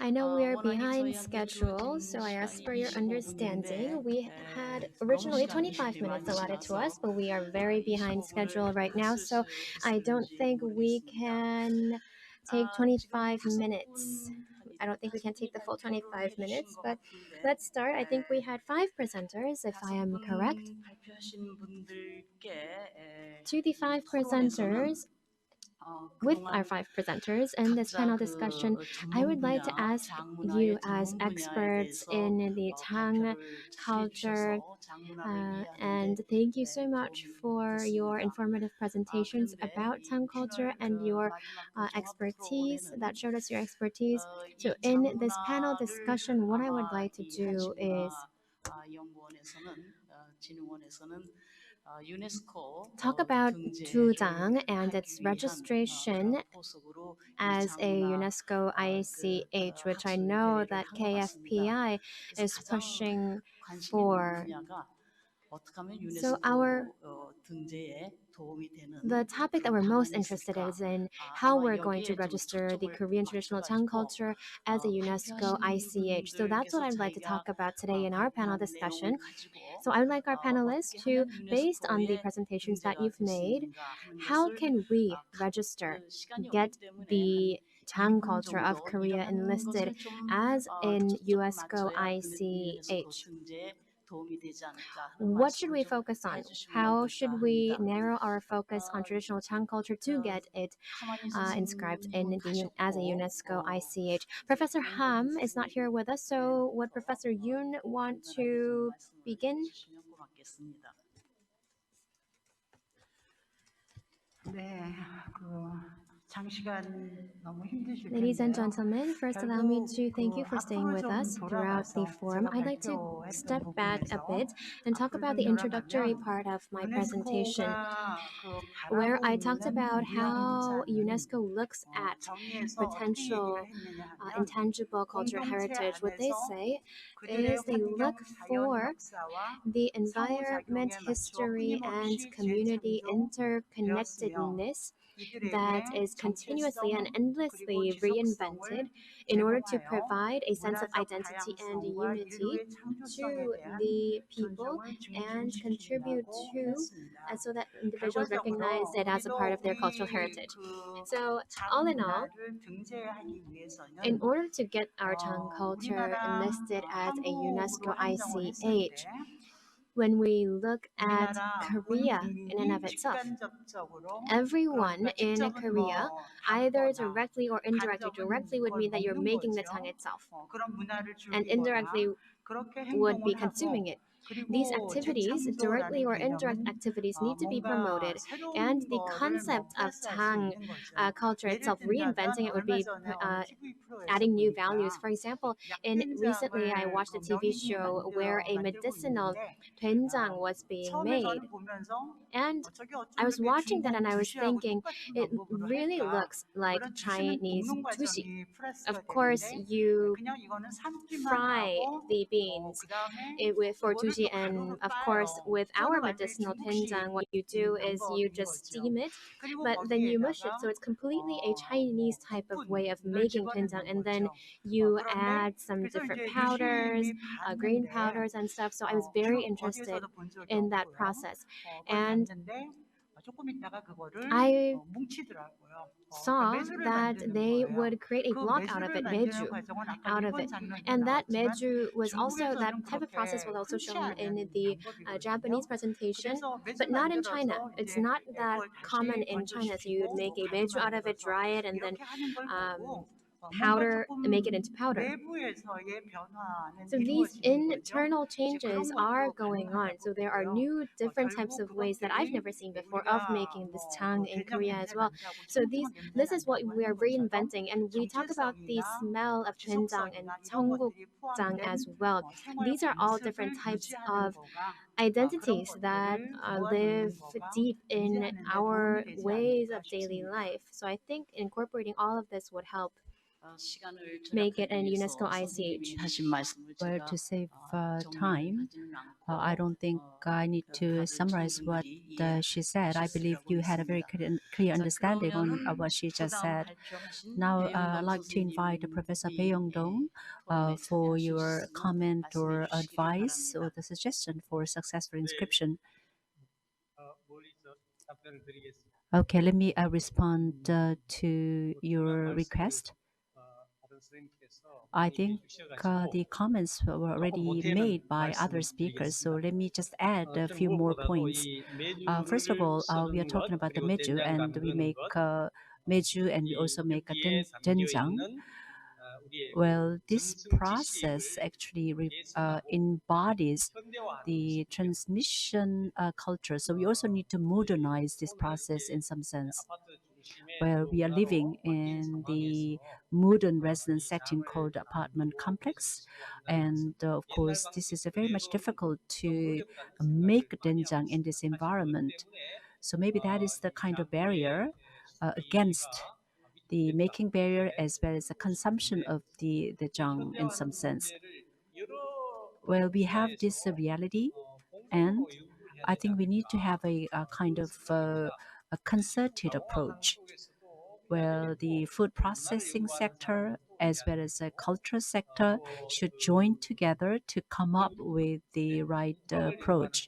I know we are behind schedule, so I ask for your understanding. We had originally 25 minutes allotted to us, but we are very behind schedule right now, so I don't think we can take 25 minutes. I don't think we can take the full 25 minutes, but let's start. I think we had 5 presenters, if I am correct. To the 5 presenters, with our 5 presenters in this panel discussion, I would like to ask you as experts in the Jang culture, and thank you so much for your informative presentations about Jang culture and your expertise that showed us your expertise. So in this panel discussion, what I would like to do is talk about Jang and its registration as a UNESCO ICH, which I know that KFPI is pushing for. So the topic that we're most interested in is in how we're going to register the Korean traditional Jang culture as a UNESCO ICH. So that's what I'd like to talk about today in our panel discussion. So I would like our panelists to, based on the presentations that you've made, how can we register, get the Jang culture of Korea enlisted as in UNESCO ICH? What should we focus on? How should we narrow our focus on traditional Jang culture to get it inscribed as a UNESCO ICH? Professor Ham is not here with us, so would Professor Yoon want to begin? Ladies and gentlemen, first allow me to thank you for staying with us throughout the forum. I'd like to step back a bit and talk about the introductory part of my presentation, where I talked about how UNESCO looks at potential intangible cultural heritage. What they say is they look for the environment, history, and community interconnectedness that is continuously and endlessly reinvented in order to provide a sense of identity and unity to the people and contribute to so that individuals recognize it as a part of their cultural heritage. So all in all, in order to get our Jang culture enlisted as a UNESCO ICH, when we look at Korea in and of itself, everyone in Korea, either directly or indirectly, directly would mean that you're making the Jang itself, and indirectly would be consuming it. These activities, directly or indirect activities, need to be promoted, and the concept of Jang culture itself, reinventing it would be adding new values. For example, recently I watched a TV show where a medicinal doenjang was being made. And I was watching that and I was thinking, it really looks like Chinese sushi. Of course, you fry the beans for sushi, and of course, with our medicinal doenjang, what you do is you just steam it, but then you mush it. So it's completely a Chinese type of way of making doenjang, and then you add some different powders, green powders and stuff. So I was very interested in that process. And I saw that they would create a block out of it, meju, out of it. And that meju was also, that type of process was also shown in the Japanese presentation, but not in China. It's not that common in China. So you would make a meju out of it, dry it, and then make it into powder. So these internal changes are going on. So there are new, different types of ways that I've never seen before of making this Jang in Korea as well. So this is what we are reinventing, and we talk about the smell of doenjang and Dongguk as well. These are all different types of identities that live deep in our ways of daily life. So I think incorporating all of this would help make it an UNESCO ICH. Well, to save time, I don't think I need to summarize what she said. I believe you had a very clear understanding on what she just said. Now, I'd like to invite Professor Bae Yong-dong for your comment or advice or the suggestion for successful inscription. Okay, let me respond to your request. I think the comments were already made by other speakers, so let me just add a few more points. First of all, we are talking about the meju, and we make meju, and we also make a doenjang. Well, this process actually embodies the transmission culture. So we also need to modernize this process in some sense. Well, we are living in the modern residence setting called apartment complex. And of course, this is very much difficult to make doenjang in this environment. So maybe that is the kind of barrier against the making barrier as well as the consumption of the jang in some sense. Well, we have this reality, and I think we need to have a kind of a concerted approach where the food processing sector as well as the cultural sector should join together to come up with the right approach.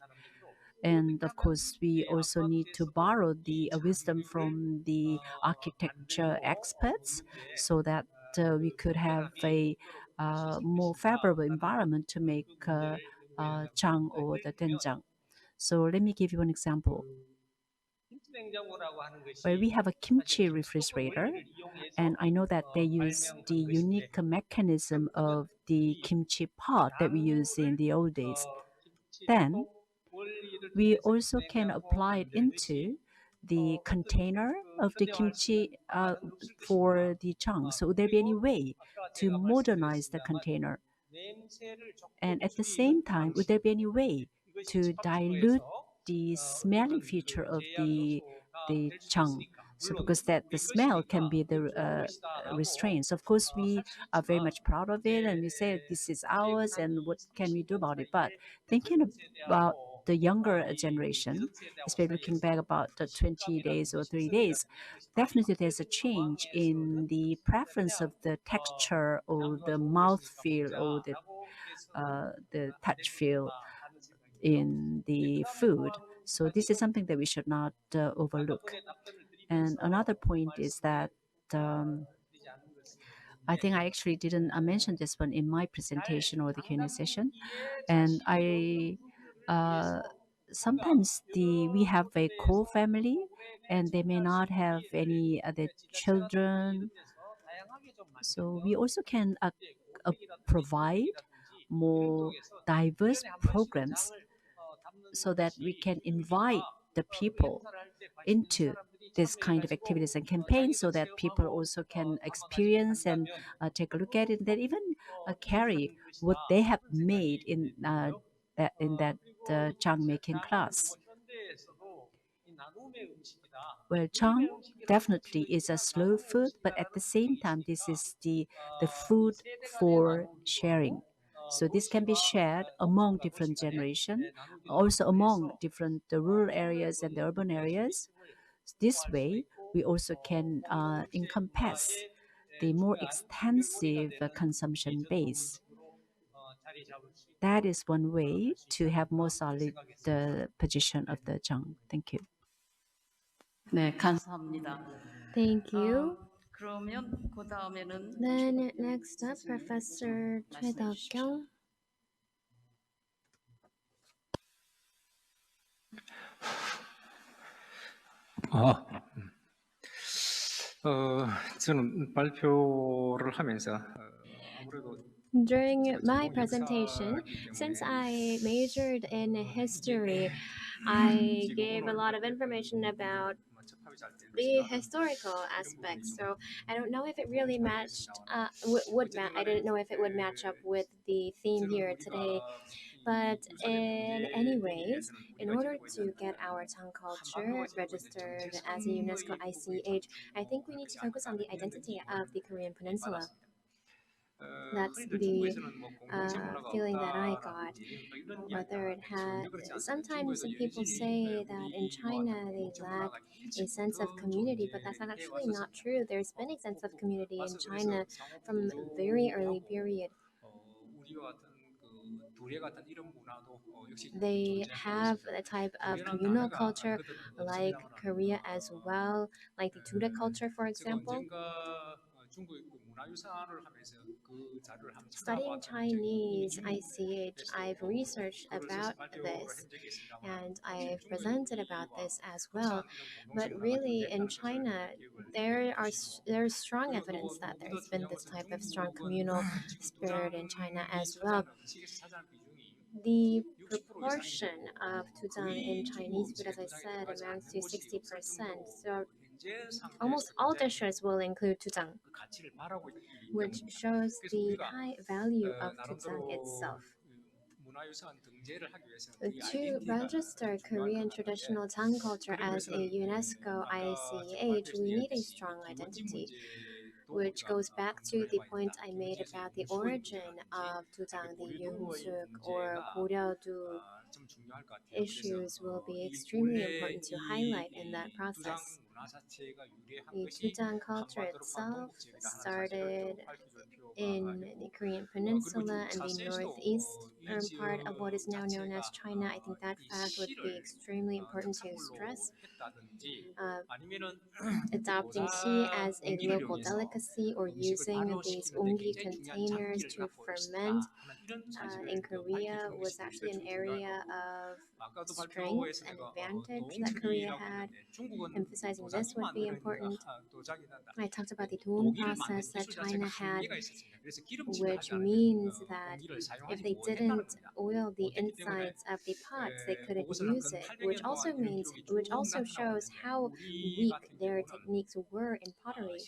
And of course, we also need to borrow the wisdom from the architecture experts so that we could have a more favorable environment to make jang or the doenjang. So let me give you an example. Well, we have a kimchi refrigerator, and I know that they use the unique mechanism of the kimchi pot that we use in the old days. Then we also can apply it into the container of the kimchi for the jang. So would there be any way to modernize the container? And at the same time, would there be any way to dilute the smelling feature of the jang? So because that the smell can be the restraints. Of course, we are very much proud of it, and we say this is ours, and what can we do about it? But thinking about the younger generation, especially looking back about the 20 days or 3 days, definitely there's a change in the preference of the texture or the mouth feel or the touch feel in the food. So this is something that we should not overlook. And another point is that I think I actually didn't mention this one in my presentation or the Q&A session. And I sometimes we have a core family and they may not have any other children. So we also can provide more diverse programs so that we can invite the people into this kind of activities and campaigns so that people also can experience and take a look at it and then even carry what they have made in that jang making class. Well, Chang definitely is a slow food, but at the same time, this is the food for sharing. So this can be shared among different generations, also among different the rural areas and the urban areas. This way, we also can encompass the more extensive consumption base. That is one way to have more solid the position of the Jang. Thank you. 네, 감사합니다. Thank you. 그러면 그 다음에는 Then next up, Professor Choi Kyung. 저는 발표를 하면서 아무래도 During my presentation, since I majored in history, I gave a lot of information about the historical aspects. So I don't know if it really matched. I didn't know if it would match up with the theme here today. But in any ways, in order to get our tongue culture registered as a UNESCO ICH, I think we need to focus on the identity of the Korean Peninsula. That's the feeling that I got. Whether it had, sometimes people say that in China they lack a sense of community, but that's actually not true. There's been a sense of community in China from very early period. They have a type of communal culture like Korea as well, like the Tuda culture, for example. Studying Chinese ICH, I've researched about this and I've presented about this as well. But really, in China, there's strong evidence that there's been this type of strong communal spirit in China as well. The proportion of Tuzang in Chinese food, as I said, amounts to 60%. So almost all dishes will include Tuzang, which shows the high value of Tuzang itself. To register Korean traditional tongue culture as a UNESCO ICH, we need a strong identity, which goes back to the point I made about the origin of Dujang, the Yungsuk or Goryeo-do issues will be extremely important to highlight in that process. The Dujang culture itself started in the Korean Peninsula and the northeastern part of what is now known as China. I think that fact would be extremely important to stress. Adopting tea as a local delicacy or using these ongi containers to ferment in Korea was actually an area of strength and advantage that Korea had. Emphasizing this would be important. I talked about the Dawn process that China had, which means that if they didn't oil the insides of the pots, they couldn't use it, which also shows how weak their techniques were in pottery.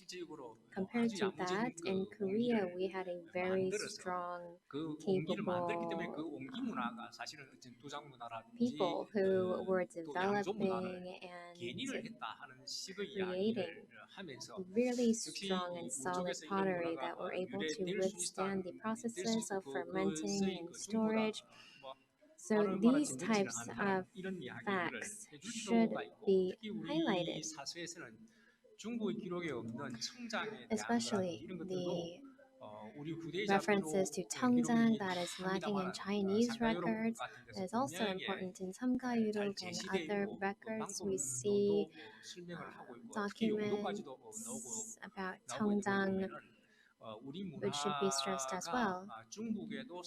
Compared to that, in Korea, we had a very strong, capable people who were developing and creating really strong and solid pottery that were able to withstand the processes of fermenting and storage. So these types of facts should be highlighted, especially the references to Tongzang that is lacking in Chinese records. It is also important in Samgayuruk and other records. We see documents about Tongzang, which should be stressed as well.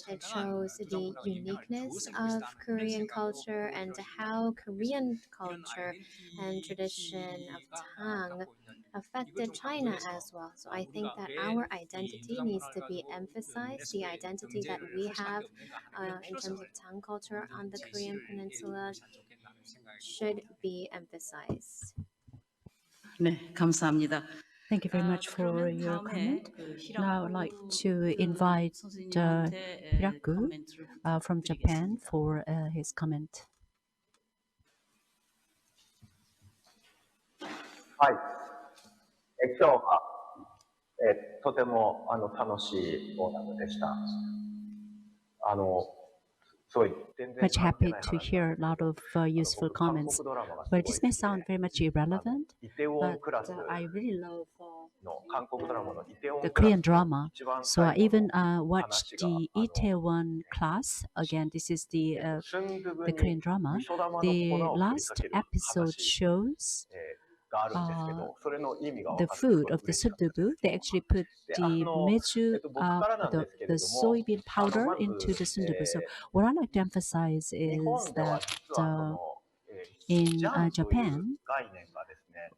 It shows the uniqueness of Korean culture and how Korean culture and tradition of Tang affected China as well. So I think that our identity needs to be emphasized. The identity that we have in terms of Tang culture on the Korean Peninsula should be emphasized. 네, 감사합니다. Thank you very much for your comment. Now I'd like to invite Hiraku from Japan for his comment. はい。今日は、とても楽しいオーナムでした。Much happy to hear a lot of useful comments. Well, this may sound very much irrelevant, but I really love the Korean drama. So I even watched the Itaewon class. Again, this is the Korean drama. The last episode shows the food of the sundubu. They actually put the meju, the soybean powder into the sundubu. So what I like to emphasize is that in Japan,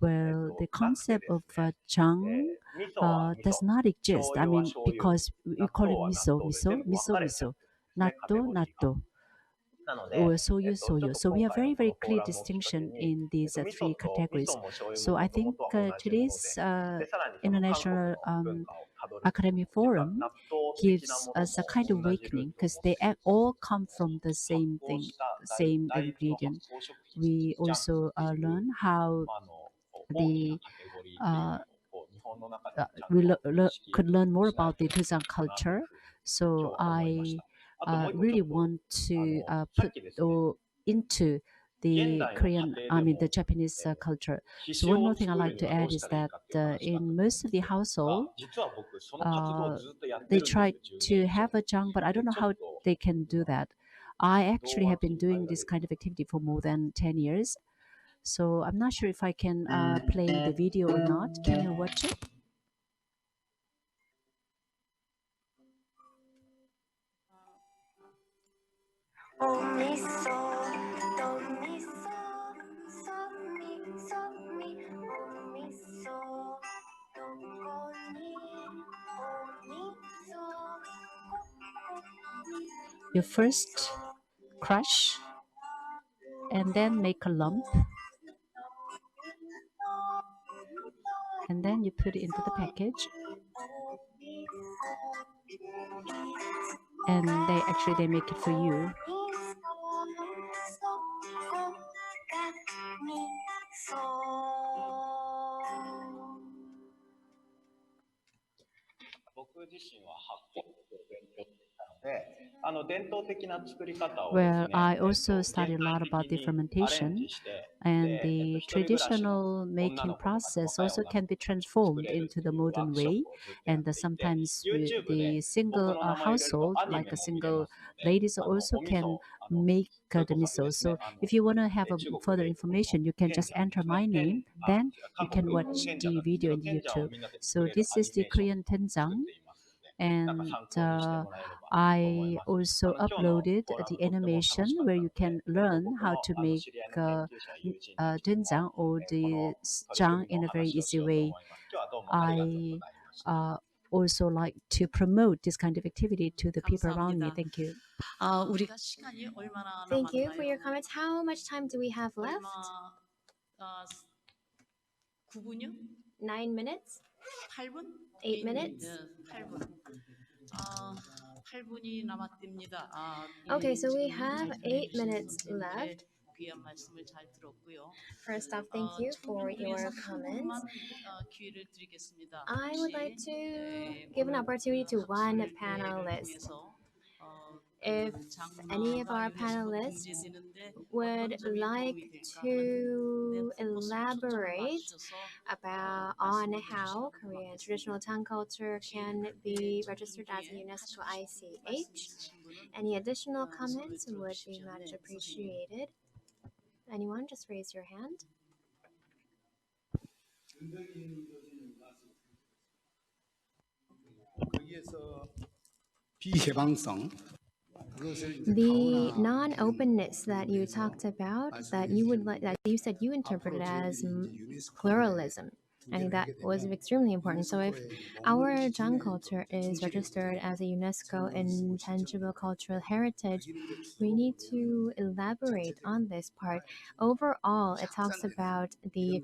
well, the concept of Jang does not exist. I mean, because we call it miso, natto, or soyu. So we have very, very clear distinction in these three categories. So I think today's international academic forum gives us a kind of awakening because they all come from the same thing, same ingredient. We also learn how the could learn more about the Busan culture. So I really want to put into the the Japanese culture. So one more thing I like to add is that in most of the household, they try to have a jang, but I don't know how they can do that. I actually have been doing this kind of activity for more than 10 years. So I'm not sure if I can play the video or not. Can you watch it? You first crush and then make a lump, and then you put it into the package, and they make it for you. Well, I also studied a lot about the fermentation, and the traditional making process also can be transformed into the modern way. And sometimes the single household, like a single ladies, also can make the miso. So if you want to have further information, you can just enter my name. Then you can watch the video in YouTube. So this is the Korean doenjang, and I also uploaded the animation where you can learn how to make doenjang or the jang in a very easy way. I also like to promote this kind of activity to the people around me. Thank you. 우리가 시간이 얼마나 Thank you 남았나요? for your comments. How much time do we have left? 9분요? 9 minutes? 8분? 8 minutes? 8분. 8분이 남았답니다. Okay, so we have 8 minutes left. 귀한 말씀을 잘 들었고요. First off, thank you for your comments. 기회를 드리겠습니다. I would like to give an opportunity to one panelist. If any of our panelists would like to elaborate on how Korean traditional tongue culture can be registered as a UNESCO ICH, any additional comments would be much appreciated. Anyone, just raise your hand. The non-openness that you talked about, that you said you interpreted as pluralism. I think that was extremely important. So if our Jang culture is registered as a UNESCO intangible cultural heritage, we need to elaborate on this part. Overall, it talks about the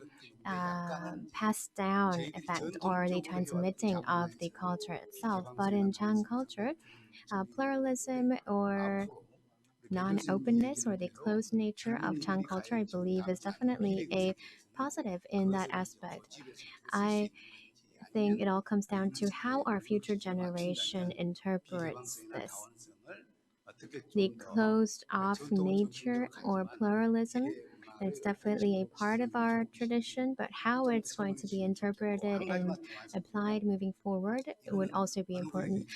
passed down effect or the transmitting of the culture itself. But in Jang culture, pluralism or non-openness or the closed nature of Chang culture, I believe, is definitely a positive in that aspect. I think it all comes down to how our future generation interprets this. The closed-off nature or pluralism is definitely a part of our tradition, but how it's going to be interpreted and applied moving forward would also be important.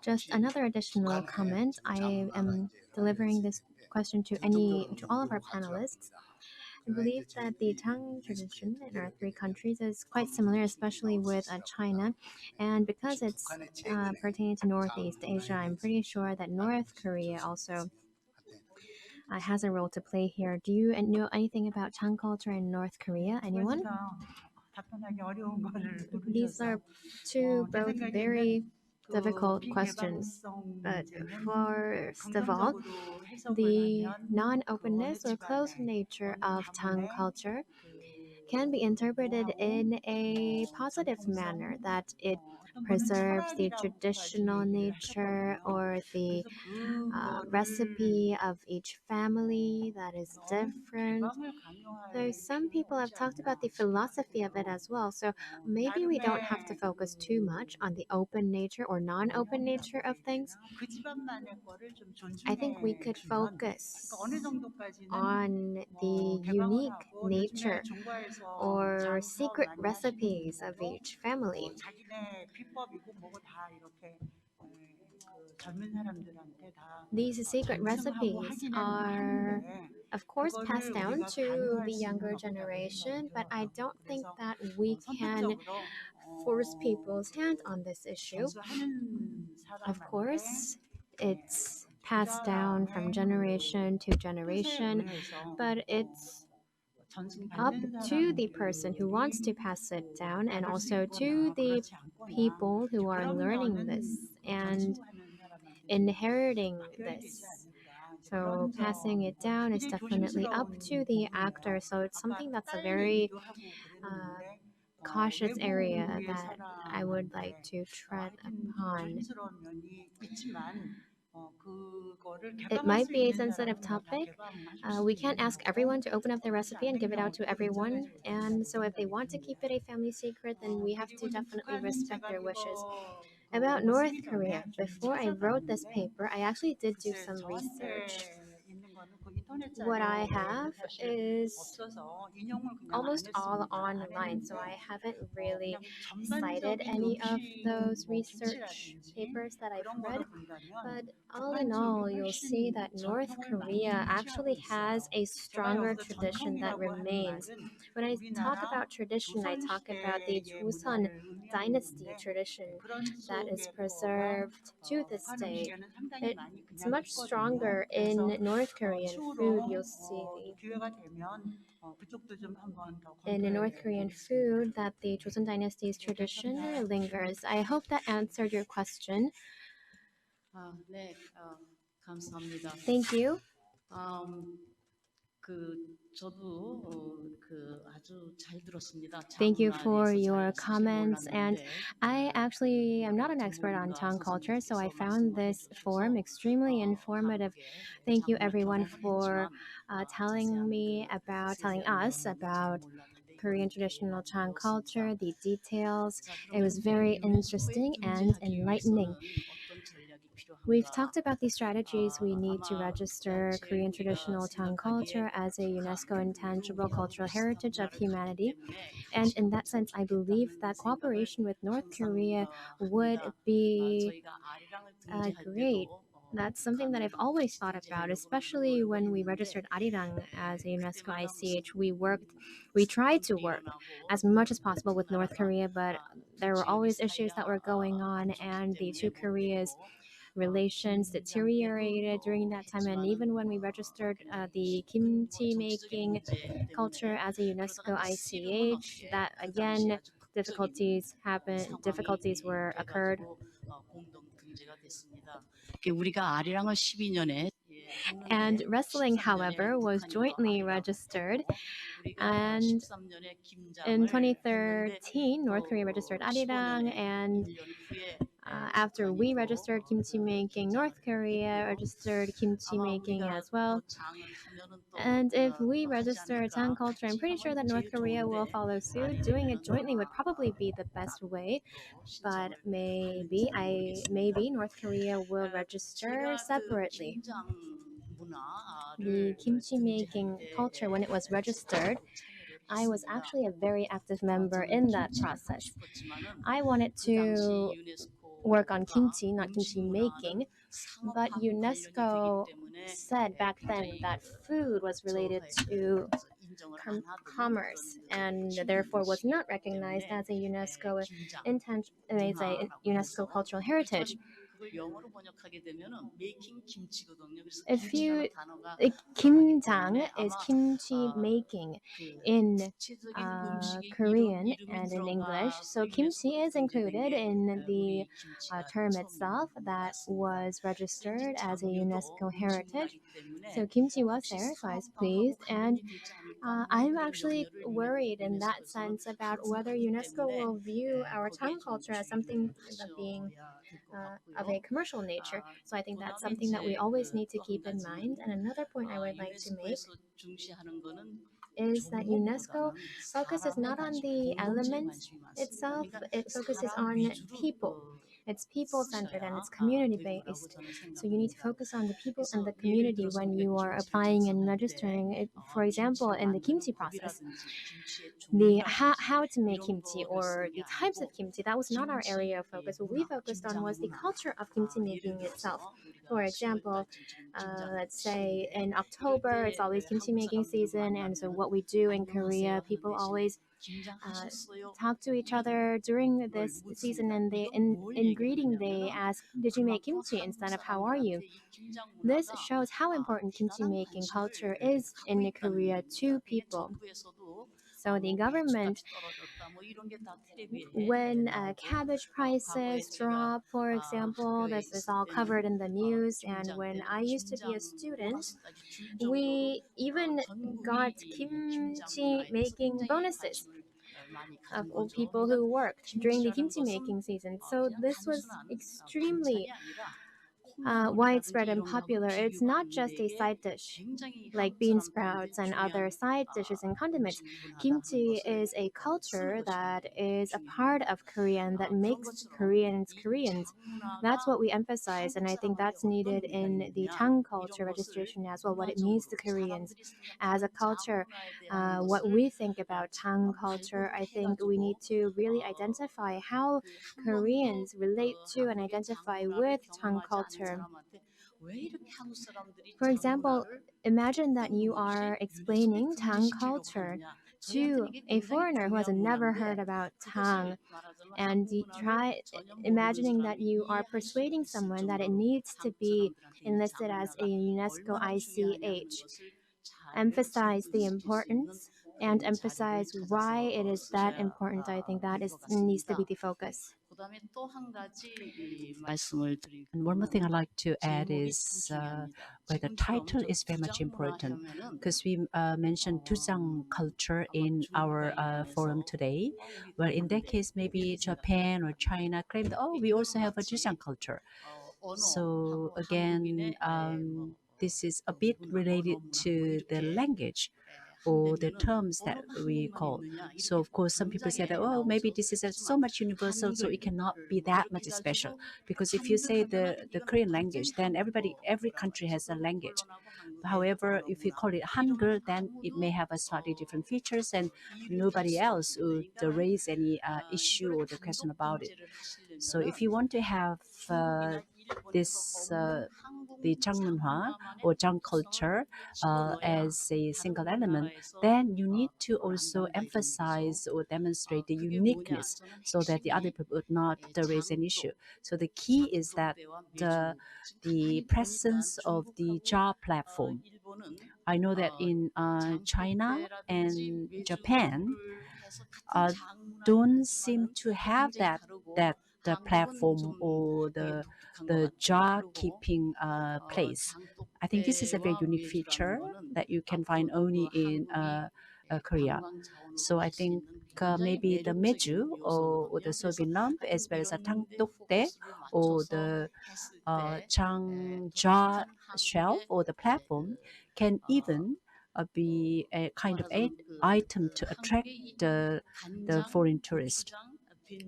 Just another additional comment. I am delivering this question to all of our panelists. I believe that the Tang tradition in our three countries is quite similar, especially with China. And because it's pertaining to Northeast Asia, I'm pretty sure that North Korea also has a role to play here. Do you know anything about Tang culture in North Korea? Anyone? These are two both very difficult questions. But first of all, the non-openness or closed nature of Tang culture can be interpreted in a positive manner, that it preserves the traditional nature or the recipe of each family that is different. Though some people have talked about the philosophy of it as well, so maybe we don't have to focus too much on the open nature or non-open nature of things. I think we could focus on the unique nature or secret recipes of each family. These secret recipes are, of course, passed down to the younger generation, but I don't think that we can force people's hand on this issue. Of course, it's passed down from generation to generation, but it's up to the person who wants to pass it down and also to the people who are learning this and inheriting this. So passing it down is definitely up to the actor. So it's something that's a very cautious area that I would like to tread upon. It might be a sensitive topic. We can't ask everyone to open up their recipe and give it out to everyone. And so if they want to keep it a family secret, then we have to definitely respect their wishes. About North Korea, before I wrote this paper, I actually did do some research. What I have is almost all online, so I haven't really cited any of those research papers that I've read. But all in all, you'll see that North Korea actually has a stronger tradition that remains. When I talk about tradition, I talk about the Joseon dynasty tradition that is preserved to this day. It's much stronger in North Korean food, you'll see. In North Korean food, that the Joseon dynasty's tradition lingers. I hope that answered your question. 네, 감사합니다. Thank you. 저도 아주 잘 들었습니다. Thank you for your comments. And I actually am not an expert on Tang culture, so I found this forum extremely informative. Thank you, everyone, for telling us about Korean traditional Tang culture, the details. It was very interesting and enlightening. We've talked about the strategies we need to register Korean traditional Tang culture as a UNESCO intangible cultural heritage of humanity. And in that sense, I believe that cooperation with North Korea would be great. That's something that I've always thought about, especially when we registered Arirang as a UNESCO ICH. We tried to work as much as possible with North Korea, but there were always issues that were going on, and the two Koreas relations deteriorated during that time. And even when we registered the kimchi making culture as a UNESCO ICH, that again difficulties were occurred. And wrestling, however, was jointly registered. And in 2013, North Korea registered Arirang, and after we registered kimchi making, North Korea registered kimchi making as well. And if we register Tang culture, I'm pretty sure that North Korea will follow suit. Doing it jointly would probably be the best way, but maybe North Korea will register separately. The kimchi making culture, when it was registered, I was actually a very active member in that process. I wanted to work on kimchi, not kimchi making, but UNESCO said back then that food was related to commerce and therefore was not recognized as a UNESCO cultural heritage. If you kimjang is kimchi making in Korean and in English, so kimchi is included in the term itself that was registered as a UNESCO heritage. So kimchi was there, so I was pleased. And I'm actually worried in that sense about whether UNESCO will view our tongue culture as something that being of a commercial nature. So I think that's something that we always need to keep in mind. And another point I would like to make is that UNESCO focuses not on the element itself, it focuses on people. It's people centered and it's community based. So you need to focus on the people and the community when you are applying and registering it. For example, in the kimchi process, the how to make kimchi or the types of kimchi, that was not our area of focus. What we focused on was the culture of kimchi making itself. For example, let's say in October, it's always kimchi making season, and so what we do in Korea, people always uh, talk to each other during this season, and in greeting they ask, "Did you make kimchi?" instead of "How are you?" This shows how important kimchi making culture is in Korea to people. So the government, when cabbage prices drop, for example, this is all covered in the news. And when I used to be a student, we even got kimchi making bonuses of all people who worked during the kimchi making season. So this was extremely widespread and popular. It's not just a side dish like bean sprouts and other side dishes and condiments. Kimchi is a culture that is a part of Korean that makes Koreans Koreans. That's what we emphasize, and I think that's needed in the tongue culture registration as well, what it means to Koreans as a culture. What we think about tongue culture, I think we need to really identify how Koreans relate to and identify with tongue culture. For example, imagine that you are explaining Tang culture to a foreigner who has never heard about Tang, and you try imagining that you are persuading someone that it needs to be enlisted as a UNESCO ICH. Emphasize the importance and emphasize why it is that important. I think that is needs to be the focus. And one more thing I'd like to add is where the title is very much important, because we mentioned Tujang culture in our forum today. Well, in that case, maybe Japan or China claimed, oh, we also have a Tujang culture. So again, this is a bit related to the language or the terms that we call. So of course, some people say that, oh, maybe this is so much universal, so it cannot be that much special. Because if you say the Korean language, then every country has a language. However, if you call it Hangul, then it may have a slightly different features, and nobody else would raise any issue or the question about it. So if you want to have this the Jangmunhwa or Jang culture as a single element, then you need to also emphasize or demonstrate the uniqueness so that the other people would not raise an issue. So the key is that the presence of the JAR platform. I know that in China and Japan, don't seem to have that the platform or the jar keeping place. I think this is a very unique feature that you can find only in Korea. So I think maybe the meju or the soybean lump, as well as a tangtokdae or the Changja shelf or the platform, can even be a kind of item to attract the foreign tourist.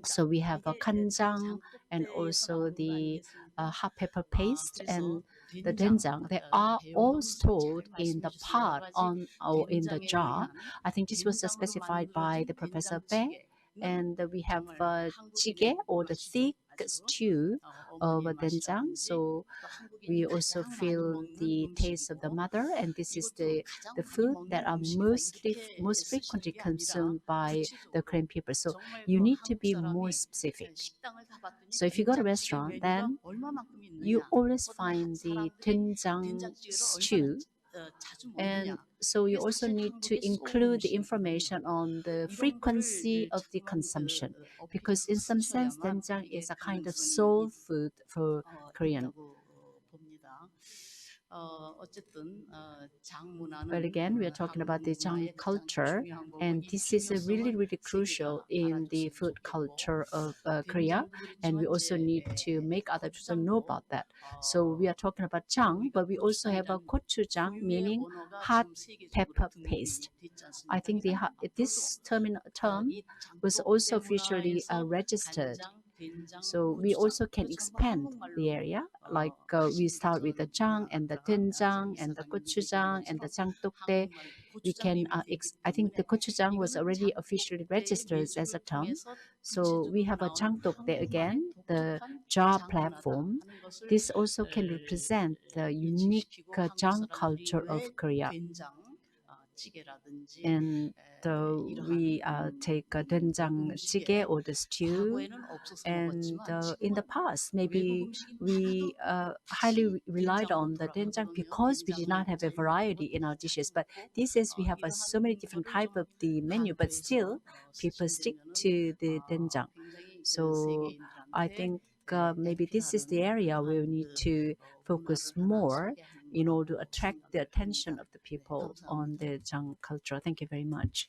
So we have a kanjang and also the hot pepper paste and the doenjang. They are all stored in the pot on or in the jar. I think this was specified by the Professor Bae. And we have jjigae or the thick stew of doenjang. So we also feel the taste of the mother, and this is the food that are most frequently consumed by the Korean people. So you need to be more specific. So if you go to a restaurant, then you always find the doenjang stew, and so you also need to include the information on the frequency of the consumption, because in some sense doenjang is a kind of soul food for Korean. 어쨌든 장 문화는 But again, we are talking about the Jang 한국 문화의 가장 culture, 중요한 부분, and 이 this is a really, 중요성을 really 세계가 crucial in the 알아줬으면 food 좋겠고, culture of Korea. 된장도 And we 그렇지만 also 이제 need to make other people know 고추장도 about that. So we are talking about Jang, but we also have a gochujang, 고유의 meaning 언어가 hot 지금 세계적으로 pepper 등록이 paste. 됐지 않습니까? I think this term 이 was 장독 also 문화에서 officially registered. 간장, 된장, So we 고추장 also can 이거 전부 expand the 한국말로 area. Like we start with the jang and the doenjang and the gochujang and the jangtokdae. We can, I think the gochujang was already officially registered as a term. So we have a jangtokdae again, the jar platform. This also can represent the unique jang culture of Korea. And we take doenjang jjigae or the stew. And in the past, maybe we highly relied on the doenjang because we did not have a variety in our dishes. But these days we have so many different type of the menu, but still people stick to the doenjang. So I think maybe this is the area where we need to focus more in order to attract the attention of the people on the Jang culture. Thank you very much.